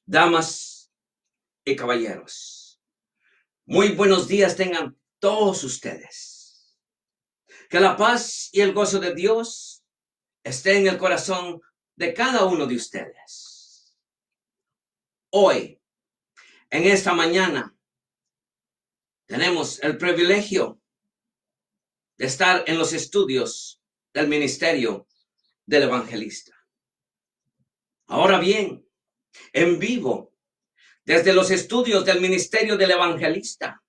Damas y caballeros, muy buenos días tengan todos ustedes. Que la paz y el gozo de Dios esté en el corazón de cada uno de ustedes. Hoy, en esta mañana, tenemos el privilegio de estar en los estudios del ministerio del evangelista. Ahora bien, en vivo, desde los estudios del ministerio del evangelista,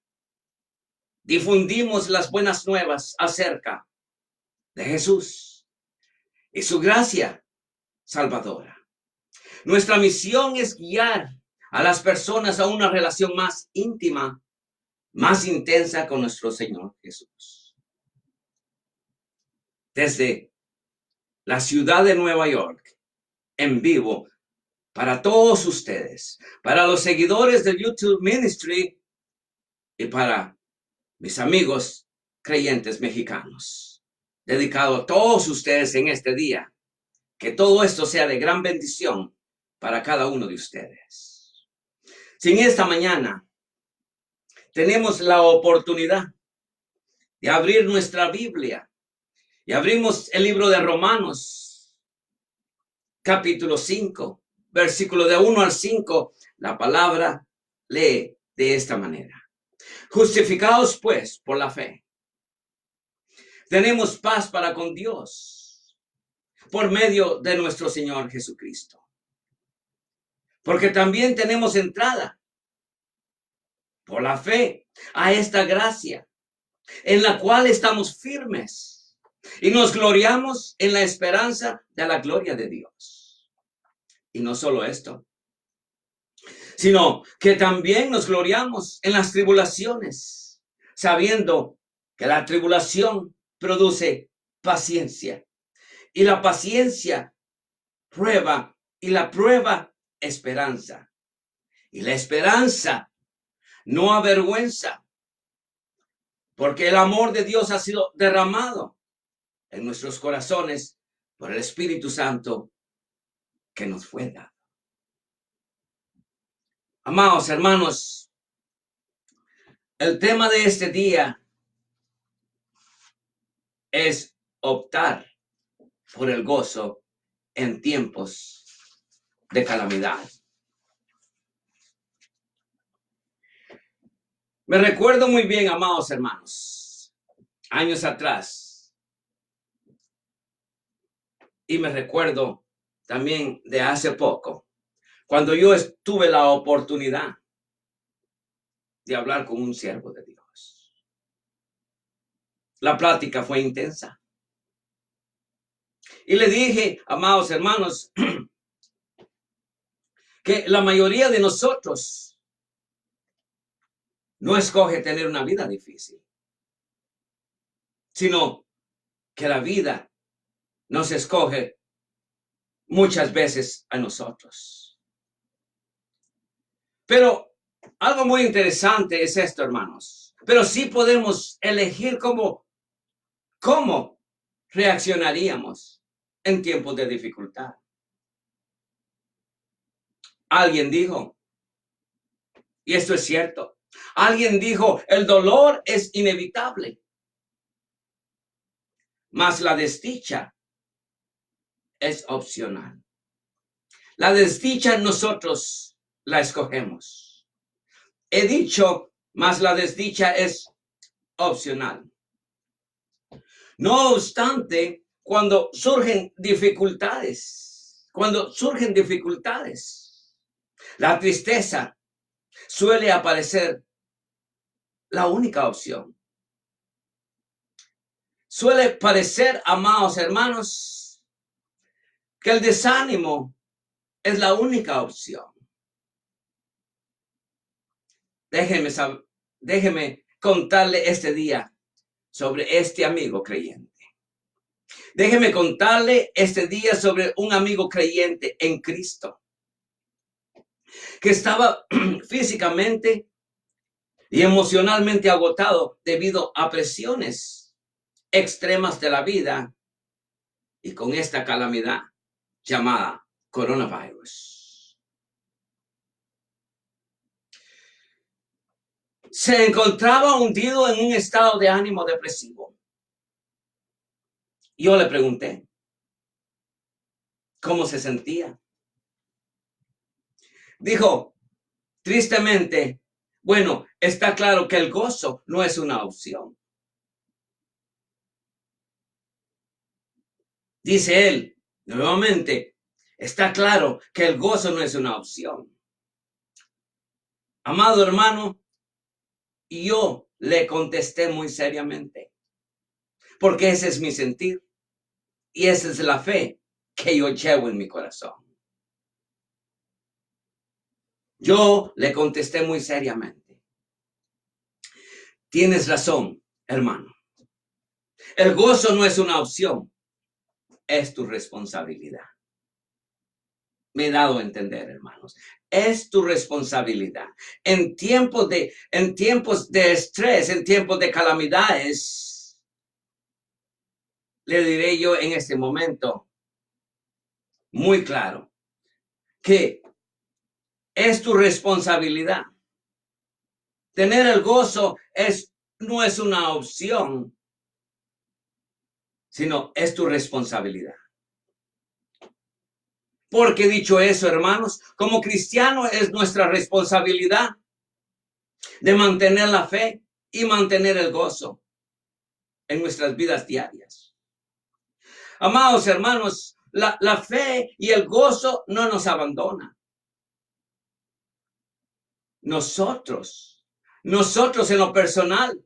difundimos las buenas nuevas acerca de Jesús y su gracia salvadora. Nuestra misión es guiar a las personas a una relación más íntima, más intensa con nuestro Señor Jesús. Desde la ciudad de Nueva York, en vivo, para todos ustedes, para los seguidores del YouTube Ministry y para mis amigos creyentes mexicanos. Dedicado a todos ustedes en este día. Que todo esto sea de gran bendición para cada uno de ustedes. Si en esta mañana tenemos la oportunidad de abrir nuestra Biblia y abrimos el libro de Romanos, capítulo 5, versículo de 1 al 5, la palabra lee de esta manera. Justificados pues por la fe, tenemos paz para con Dios por medio de nuestro Señor Jesucristo. Porque también tenemos entrada por la fe a esta gracia, en la cual estamos firmes y nos gloriamos en la esperanza de la gloria de Dios. Y no solo esto, sino que también nos gloriamos en las tribulaciones, sabiendo que la tribulación produce paciencia, y la paciencia prueba, y la prueba esperanza, y la esperanza no avergüenza, porque el amor de Dios ha sido derramado en nuestros corazones por el Espíritu Santo que nos fue dado. Amados hermanos, el tema de este día es optar por el gozo en tiempos de calamidad. Me recuerdo muy bien, amados hermanos, años atrás, y me recuerdo también de hace poco, cuando yo tuve la oportunidad de hablar con un siervo de Dios. La plática fue intensa. Y le dije, amados hermanos, que la mayoría de nosotros no escoge tener una vida difícil, sino que la vida nos escoge muchas veces a nosotros. Pero algo muy interesante es esto, hermanos. Pero sí podemos elegir cómo reaccionaríamos en tiempos de dificultad. Alguien dijo, y esto es cierto, alguien dijo, el dolor es inevitable, mas la desdicha es opcional. La desdicha nosotros la escogemos. He dicho, mas la desdicha es opcional. No obstante, cuando surgen dificultades, la tristeza suele aparecer la única opción. Suele parecer, amados hermanos, que el desánimo es la única opción. Déjeme contarle este día sobre este amigo creyente. Déjeme contarle este día sobre un amigo creyente en Cristo que estaba físicamente y emocionalmente agotado debido a presiones extremas de la vida y con esta calamidad llamada coronavirus. Se encontraba hundido en un estado de ánimo depresivo. Yo le pregunté cómo se sentía. Dijo, tristemente, bueno, está claro que el gozo no es una opción. Dice él, nuevamente, está claro que el gozo no es una opción. Amado hermano, yo le contesté muy seriamente, porque ese es mi sentir y esa es la fe que yo llevo en mi corazón. Yo le contesté muy seriamente. Tienes razón, hermano. El gozo no es una opción, es tu responsabilidad. Me he dado a entender, hermanos. Es tu responsabilidad. En tiempos de estrés, en tiempos de calamidades, le diré yo en este momento muy claro que es tu responsabilidad. Tener el gozo no es una opción, sino es tu responsabilidad. Porque dicho eso, hermanos, como cristiano es nuestra responsabilidad de mantener la fe y mantener el gozo en nuestras vidas diarias. Amados hermanos, la fe y el gozo no nos abandonan. Nosotros en lo personal,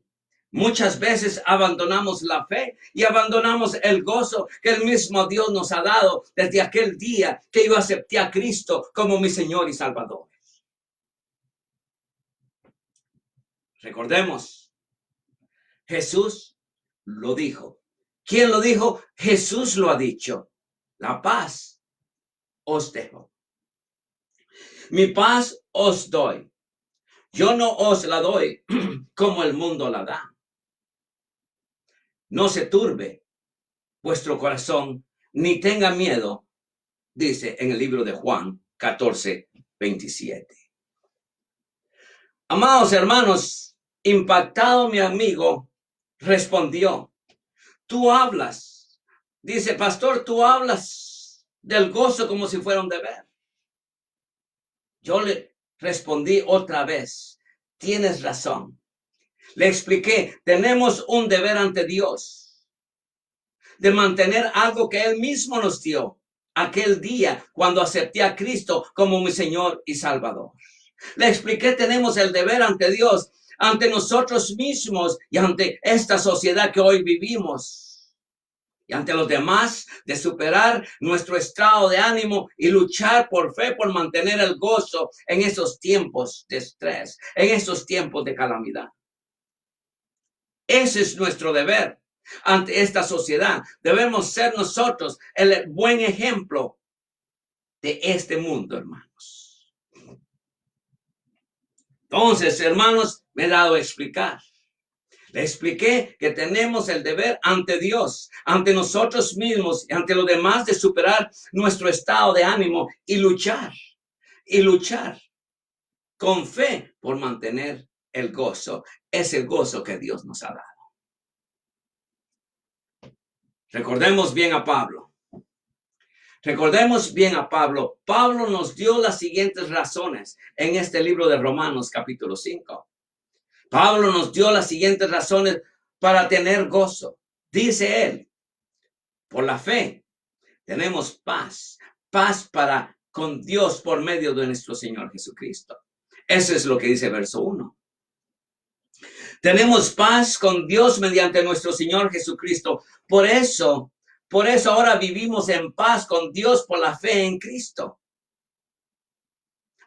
muchas veces abandonamos la fe y abandonamos el gozo que el mismo Dios nos ha dado desde aquel día que yo acepté a Cristo como mi Señor y Salvador. Recordemos, Jesús lo dijo. ¿Quién lo dijo? Jesús lo ha dicho. La paz os dejo. Mi paz os doy. Yo no os la doy como el mundo la da. No se turbe vuestro corazón, ni tenga miedo, dice en el libro de Juan 14:27. Amados hermanos, impactado mi amigo respondió, tú hablas, dice, pastor, tú hablas del gozo como si fuera un deber. Yo le respondí otra vez, tienes razón. Le expliqué, tenemos un deber ante Dios de mantener algo que Él mismo nos dio aquel día cuando acepté a Cristo como mi Señor y Salvador. Le expliqué, tenemos el deber ante Dios, ante nosotros mismos y ante esta sociedad que hoy vivimos. Y ante los demás, de superar nuestro estado de ánimo y luchar por fe, por mantener el gozo en esos tiempos de estrés, en esos tiempos de calamidad. Ese es nuestro deber ante esta sociedad. Debemos ser nosotros el buen ejemplo de este mundo, hermanos. Entonces, hermanos, me he dado a explicar. Le expliqué que tenemos el deber ante Dios, ante nosotros mismos y ante los demás de superar nuestro estado de ánimo y luchar con fe por mantener el gozo, ese gozo que Dios nos ha dado. Recordemos bien a Pablo. Pablo nos dio las siguientes razones en este libro de Romanos capítulo 5. Pablo nos dio las siguientes razones para tener gozo. Dice él, por la fe tenemos paz para con Dios por medio de nuestro Señor Jesucristo. Eso es lo que dice verso 1. Tenemos paz con Dios mediante nuestro Señor Jesucristo. Por eso ahora vivimos en paz con Dios por la fe en Cristo.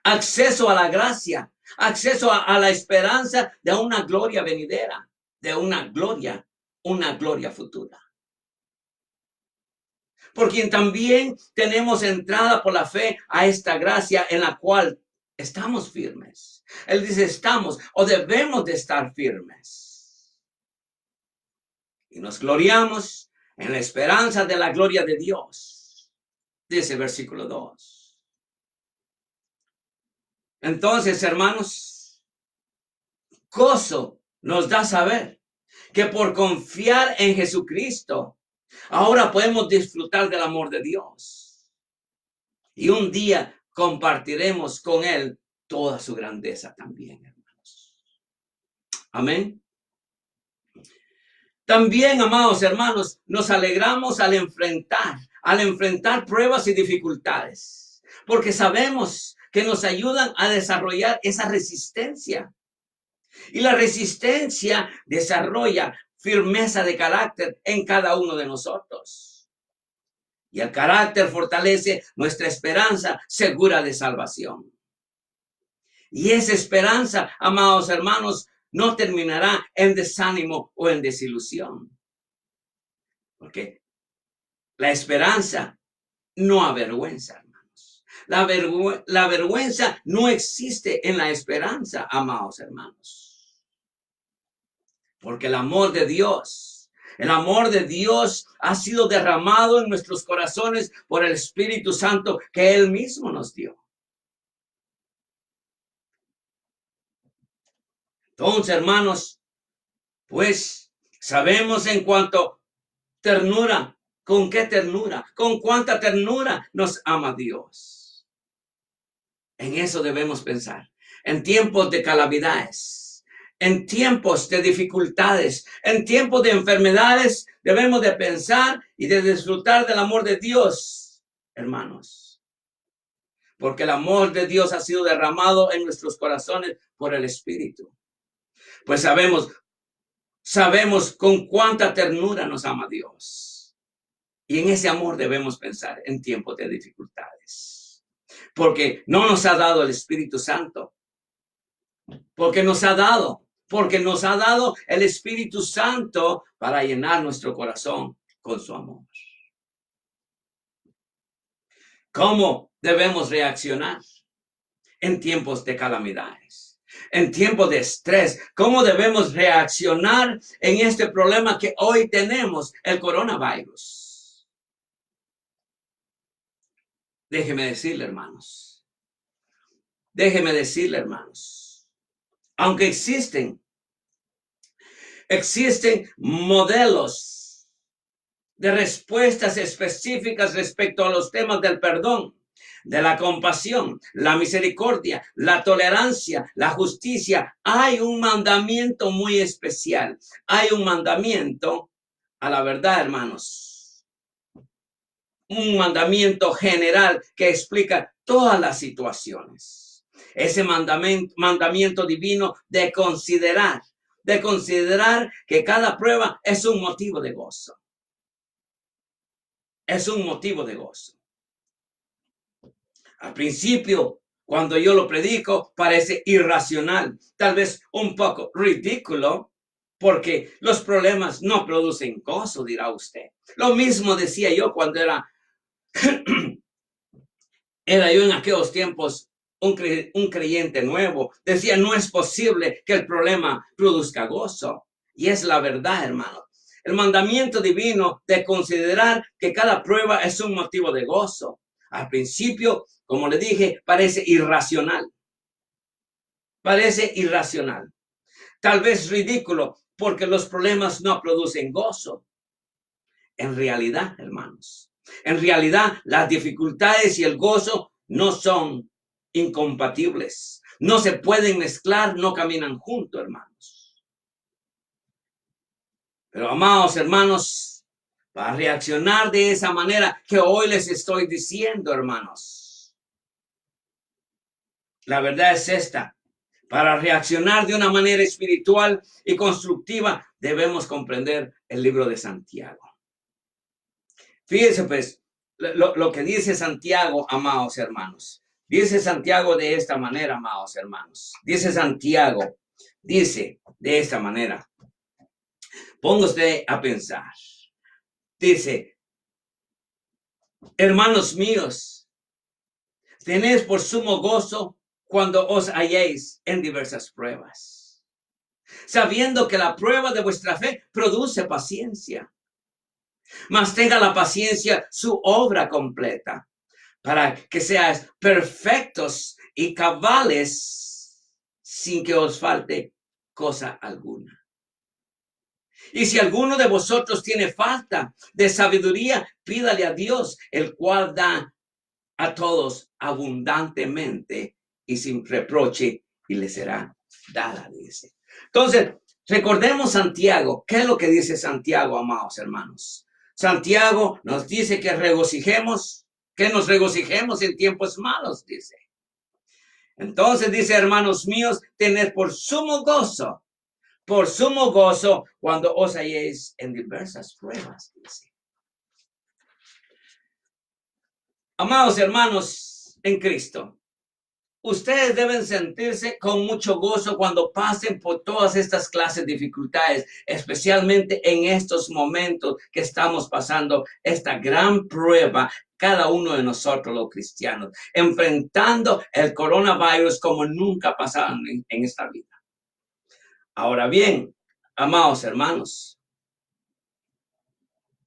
Acceso a la gracia, acceso a la esperanza de una gloria venidera, de una gloria futura. Por quien también tenemos entrada por la fe a esta gracia en la cual estamos firmes. Él dice estamos o debemos de estar firmes. Y nos gloriamos en la esperanza de la gloria de Dios. Dice versículo 2. Entonces, hermanos, gozo nos da saber que por confiar en Jesucristo, ahora podemos disfrutar del amor de Dios. Y un día compartiremos con Él toda su grandeza también, hermanos. Amén. También, amados hermanos, nos alegramos al enfrentar pruebas y dificultades, porque sabemos que nos ayudan a desarrollar esa resistencia. Y la resistencia desarrolla firmeza de carácter en cada uno de nosotros. Y el carácter fortalece nuestra esperanza segura de salvación. Y esa esperanza, amados hermanos, no terminará en desánimo o en desilusión. Porque la esperanza no avergüenza, hermanos. La vergüenza no existe en la esperanza, amados hermanos. Porque el amor de Dios ha sido derramado en nuestros corazones por el Espíritu Santo que Él mismo nos dio. Entonces, hermanos, pues sabemos en cuanto ternura, con qué ternura, con cuánta ternura nos ama Dios. En eso debemos pensar. En tiempos de calamidades, en tiempos de dificultades, en tiempos de enfermedades, debemos de pensar y de disfrutar del amor de Dios, hermanos. Porque el amor de Dios ha sido derramado en nuestros corazones por el Espíritu. Pues sabemos con cuánta ternura nos ama Dios. Y en ese amor debemos pensar en tiempos de dificultades. Porque no nos ha dado el Espíritu Santo. Porque nos ha dado el Espíritu Santo para llenar nuestro corazón con su amor. ¿Cómo debemos reaccionar en tiempos de calamidades? En tiempos de estrés, ¿cómo debemos reaccionar en este problema que hoy tenemos, el coronavirus? Déjeme decirle, hermanos, aunque existen modelos de respuestas específicas respecto a los temas del perdón, de la compasión, la misericordia, la tolerancia, la justicia, hay un mandamiento muy especial. Hay un mandamiento a la verdad, hermanos. Un mandamiento general que explica todas las situaciones. Ese mandamiento divino de considerar que cada prueba es un motivo de gozo. Es un motivo de gozo. Al principio, cuando yo lo predico, parece irracional, tal vez un poco ridículo, porque los problemas no producen gozo, dirá usted. Lo mismo decía yo cuando era yo en aquellos tiempos un creyente nuevo. Decía, no es posible que el problema produzca gozo. Y es la verdad, hermano. El mandamiento divino de considerar que cada prueba es un motivo de gozo. Al principio, como le dije, parece irracional. Parece irracional. Tal vez ridículo, porque los problemas no producen gozo. En realidad, hermanos, las dificultades y el gozo no son incompatibles. No se pueden mezclar, no caminan juntos, hermanos. Pero, amados hermanos, para reaccionar de esa manera que hoy les estoy diciendo, hermanos, la verdad es esta. Para reaccionar de una manera espiritual y constructiva, debemos comprender el libro de Santiago. Fíjense, pues, lo que dice Santiago, amados hermanos. Dice Santiago de esta manera, amados hermanos. Dice Santiago, dice de esta manera. Ponga usted a pensar. Dice, hermanos míos, tenéis por sumo gozo cuando os halléis en diversas pruebas, sabiendo que la prueba de vuestra fe produce paciencia. Mas tenga la paciencia su obra completa, para que seáis perfectos y cabales sin que os falte cosa alguna. Y si alguno de vosotros tiene falta de sabiduría, pídale a Dios, el cual da a todos abundantemente y sin reproche, y le será dada, dice. Entonces, recordemos Santiago. ¿Qué es lo que dice Santiago, amados hermanos? Santiago nos dice que regocijemos, que nos regocijemos en tiempos malos, dice. Entonces dice, hermanos míos, tened por sumo gozo cuando os halléis en diversas pruebas, dice. Amados hermanos en Cristo, ustedes deben sentirse con mucho gozo cuando pasen por todas estas clases de dificultades, especialmente en estos momentos que estamos pasando esta gran prueba, cada uno de nosotros los cristianos, enfrentando el coronavirus como nunca pasaron en esta vida. Ahora bien, amados hermanos,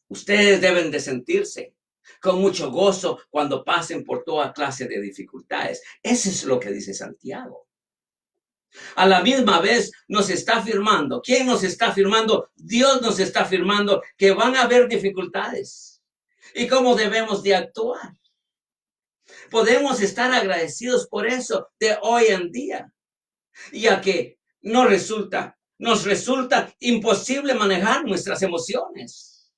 ustedes deben de sentirse con mucho gozo cuando pasen por toda clase de dificultades. Eso es lo que dice Santiago. A la misma vez nos está afirmando. ¿Quién nos está afirmando? Dios nos está afirmando que van a haber dificultades. ¿Y cómo debemos de actuar? Podemos estar agradecidos por eso de hoy en día, ya que nos resulta imposible manejar nuestras emociones.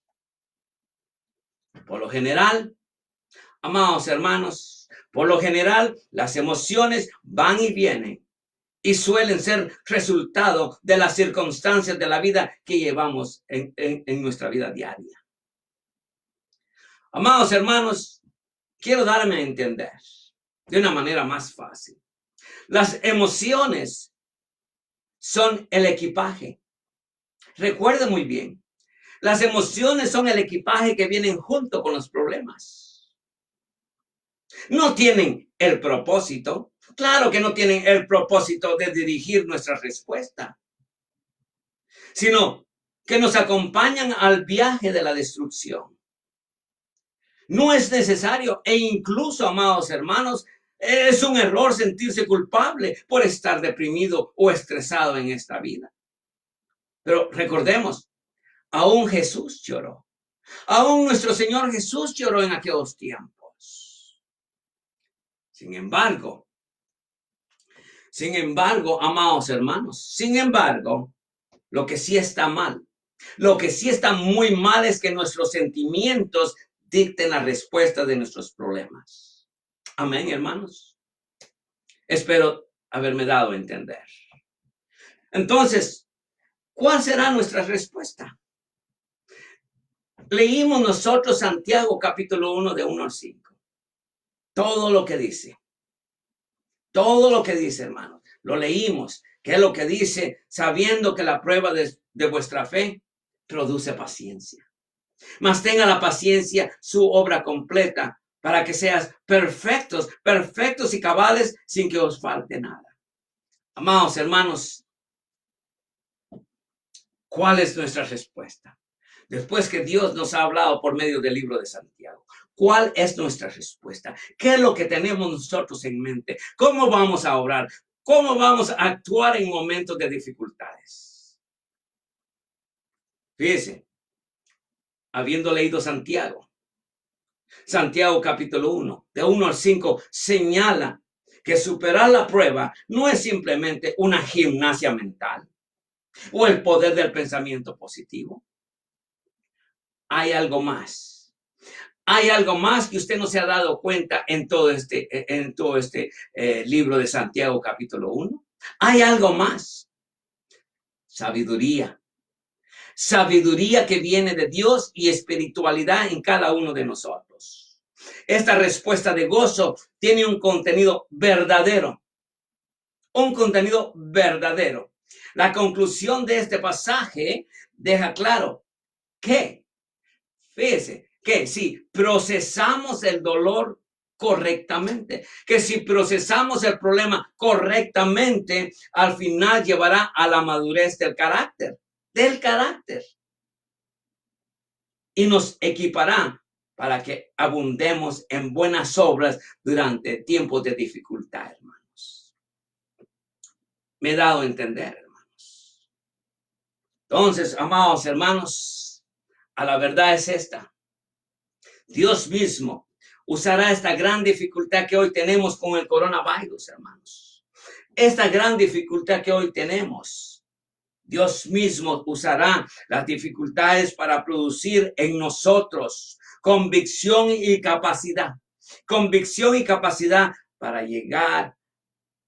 Por lo general, amados hermanos, por lo general las emociones van y vienen y suelen ser resultado de las circunstancias de la vida que llevamos en nuestra vida diaria. Amados hermanos, quiero darme a entender de una manera más fácil. Las emociones son el equipaje. Recuerden muy bien, las emociones son el equipaje que vienen junto con los problemas. No tienen el propósito, claro que no tienen el propósito de dirigir nuestra respuesta, sino que nos acompañan al viaje de la destrucción. No es necesario e incluso, amados hermanos, es un error sentirse culpable por estar deprimido o estresado en esta vida. Pero recordemos, aún Jesús lloró. Aún nuestro Señor Jesús lloró en aquellos tiempos. Sin embargo, amados hermanos, lo que sí está mal, lo que sí está muy mal es que nuestros sentimientos dicten la respuesta de nuestros problemas. Amén, hermanos. Espero haberme dado a entender. Entonces, ¿cuál será nuestra respuesta? Leímos nosotros Santiago capítulo 1 de 1 al 5. Todo lo que dice, hermanos, lo leímos. ¿Qué es lo que dice? Sabiendo que la prueba de vuestra fe produce paciencia. Mas tenga la paciencia su obra completa, para que seas perfectos y cabales sin que os falte nada. Amados hermanos, ¿cuál es nuestra respuesta? Después que Dios nos ha hablado por medio del libro de Santiago, ¿cuál es nuestra respuesta? ¿Qué es lo que tenemos nosotros en mente? ¿Cómo vamos a orar? ¿Cómo vamos a actuar en momentos de dificultades? Fíjense, habiendo leído Santiago capítulo 1, de 1 al 5, señala que superar la prueba no es simplemente una gimnasia mental o el poder del pensamiento positivo. Hay algo más. Hay algo más que usted no se ha dado cuenta en todo este libro de Santiago capítulo 1. Hay algo más. Sabiduría. Sabiduría que viene de Dios y espiritualidad en cada uno de nosotros. Esta respuesta de gozo tiene un contenido verdadero. Un contenido verdadero. La conclusión de este pasaje deja claro que, fíjese, que si procesamos el dolor correctamente, que si procesamos el problema correctamente, al final llevará a la madurez del carácter. Y nos equipará para que abundemos en buenas obras durante tiempos de dificultad, hermanos. Me he dado a entender, hermanos. Entonces, amados hermanos, a la verdad es esta. Dios mismo usará esta gran dificultad que hoy tenemos con el coronavirus, hermanos. Esta gran dificultad que hoy tenemos, Dios mismo usará las dificultades para producir en nosotros convicción y capacidad. Convicción y capacidad para llegar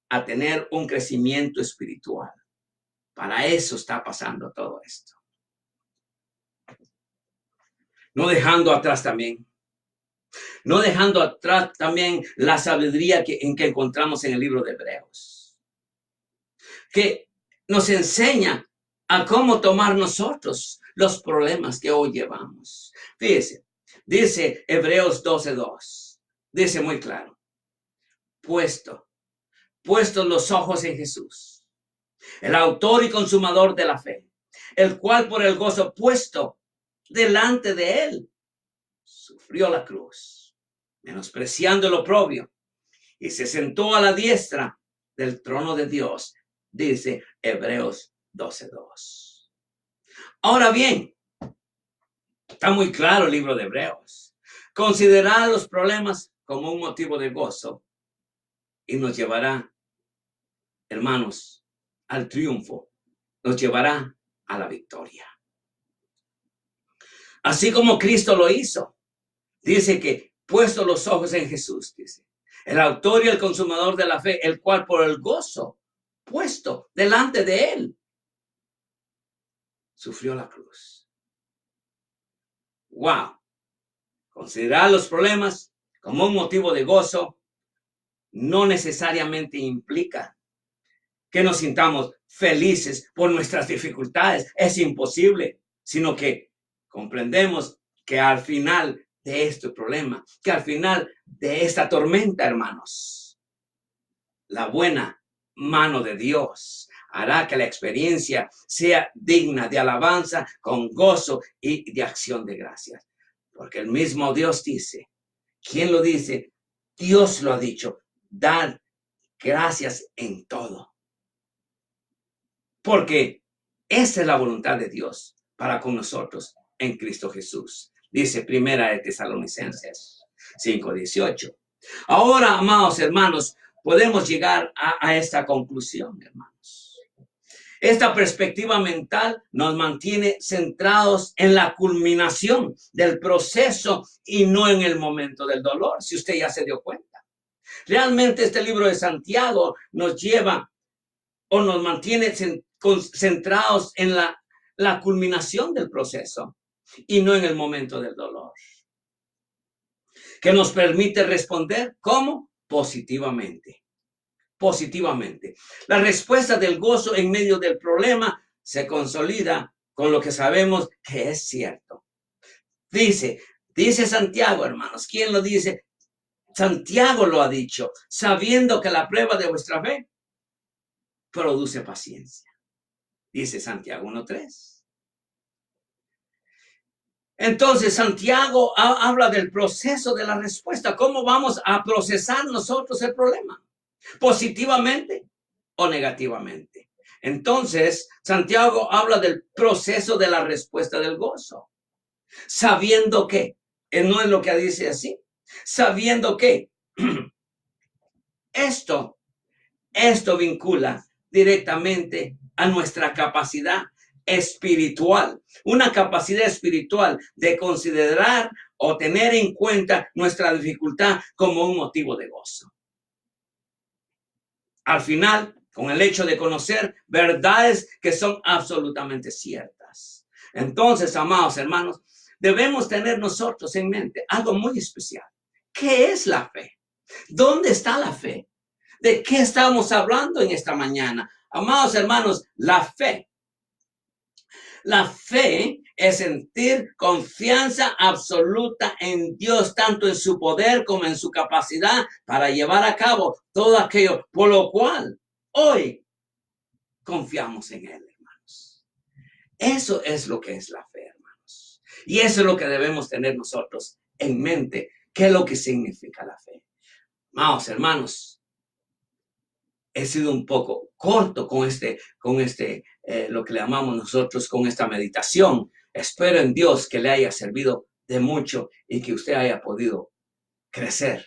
a tener un crecimiento espiritual. Para eso está pasando todo esto. No dejando atrás también la sabiduría que encontramos en el libro de Hebreos, que nos enseña a cómo tomar nosotros los problemas que hoy llevamos. Fíjese, dice Hebreos 12:2, dice muy claro, puestos los ojos en Jesús, el autor y consumador de la fe, el cual por el gozo puesto delante de él, sufrió la cruz, menospreciando el oprobio, y se sentó a la diestra del trono de Dios, dice Hebreos 12:2. Ahora bien, está muy claro el libro de Hebreos. Considerar los problemas como un motivo de gozo y nos llevará, hermanos, al triunfo, nos llevará a la victoria. Así como Cristo lo hizo, dice que puesto los ojos en Jesús, dice, el autor y el consumador de la fe, el cual por el gozo puesto delante de él, sufrió la cruz. Wow. Considerar los problemas como un motivo de gozo no necesariamente implica que nos sintamos felices por nuestras dificultades. Es imposible, sino que comprendemos que al final de este problema, que al final de esta tormenta, hermanos, la buena mano de Dios hará que la experiencia sea digna de alabanza, con gozo y de acción de gracias. Porque el mismo Dios dice, ¿quién lo dice? Dios lo ha dicho, dad gracias en todo. Porque esa es la voluntad de Dios para con nosotros en Cristo Jesús. Dice Primera de Tesalonicenses 5:18. Ahora, amados hermanos, podemos llegar a esta conclusión, hermanos. Esta perspectiva mental nos mantiene centrados en la culminación del proceso y no en el momento del dolor, si usted ya se dio cuenta. Realmente este libro de Santiago nos lleva o nos mantiene centrados en la culminación del proceso y no en el momento del dolor, que nos permite responder ¿cómo? Positivamente. La respuesta del gozo en medio del problema se consolida con lo que sabemos que es cierto. Dice Santiago, hermanos. ¿Quién lo dice? Santiago lo ha dicho, sabiendo que la prueba de vuestra fe produce paciencia. Dice Santiago 1:3. Entonces, Santiago habla del proceso de la respuesta. ¿Cómo vamos a procesar nosotros el problema? ¿Positivamente o negativamente? Entonces, Santiago habla del proceso de la respuesta del gozo. Sabiendo que, no es lo que dice así, sabiendo que esto vincula directamente a nuestra capacidad espiritual, una capacidad espiritual de considerar o tener en cuenta nuestra dificultad como un motivo de gozo. Al final, con el hecho de conocer verdades que son absolutamente ciertas. Entonces, amados hermanos, debemos tener nosotros en mente algo muy especial. ¿Qué es la fe? ¿Dónde está la fe? ¿De qué estamos hablando en esta mañana? Amados hermanos, la fe es sentir confianza absoluta en Dios, tanto en su poder como en su capacidad para llevar a cabo todo aquello por lo cual hoy confiamos en Él, hermanos. Eso es lo que es la fe, hermanos. Y eso es lo que debemos tener nosotros en mente qué es lo que significa la fe. Amados hermanos, he sido un poco corto con lo que le llamamos nosotros con esta meditación. Espero en Dios que le haya servido de mucho y que usted haya podido crecer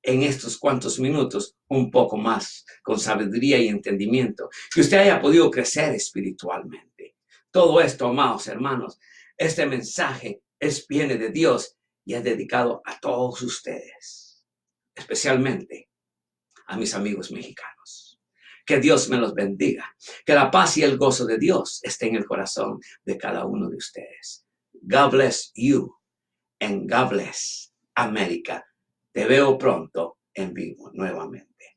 en estos cuantos minutos un poco más con sabiduría y entendimiento, que usted haya podido crecer espiritualmente. Todo esto, amados hermanos, este mensaje viene de Dios y es dedicado a todos ustedes, especialmente a mis amigos mexicanos. Que Dios me los bendiga, que la paz y el gozo de Dios esté en el corazón de cada uno de ustedes. God bless you and God bless América. Te veo pronto en vivo nuevamente.